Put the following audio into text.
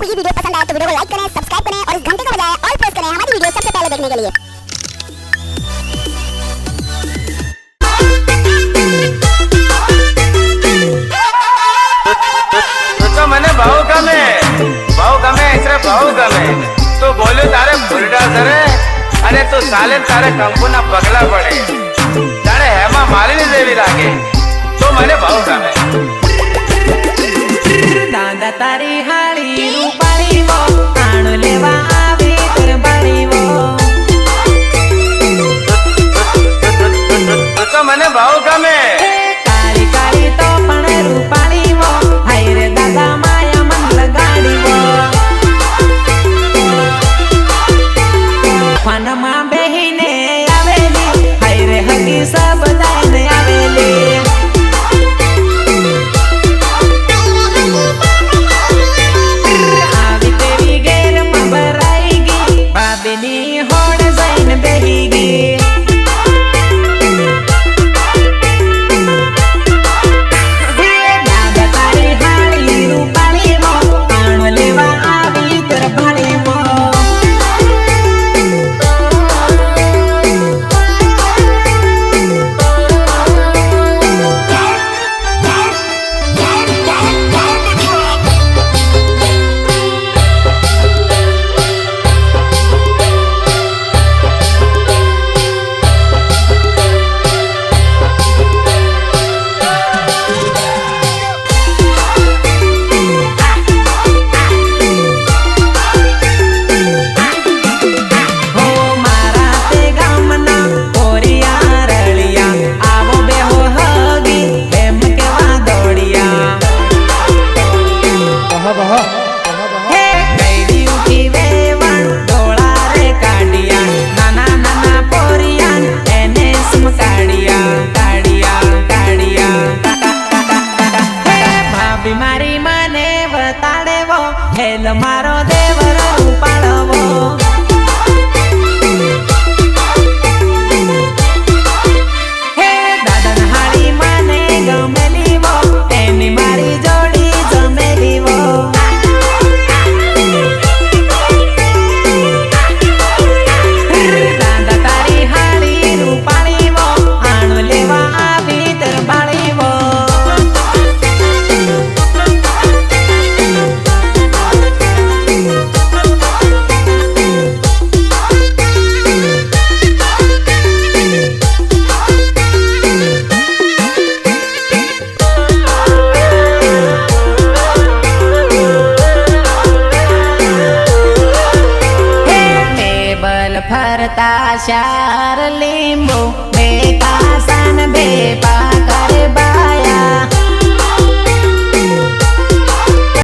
आपको ये वीडियो पसंद आया तो वीडियो को लाइक करें, सब्सक्राइब करें और इस घंटे को बजाएं और प्रेस करें हमारी वीडियो सबसे पहले देखने के लिए। तो मैंने भाव गमे इसरे भाव गमे तो बोल्यो तारे फुलडा धरे अने तो साले तारे कंकुना पगला पड़े तारे हेमा मालिनी देवी लागे तो मैंने भाव गमे दादा तारी हाड़ी रूपाली वो आण लेवा आवी तरबारी वो तो मैंने भाव गमे काली काली तो पण रूपाली वो हाय रे दादा माया मन लगाड़ी वो फन मां बहिने आवेली हाय रे हकी सब दाઈને आवेली बीमारी मने बताड़े वो हेल मारो देवर रूपाड़वो हे दादन हाड़ी मने गमेली वो एनी मारी जोड़ी जमेली वो दादा तारी हाड़ी रूपाड़ी वो आण लेवा आवी तरबाड़ी वो फरता शार लींबू बेकासन बेपा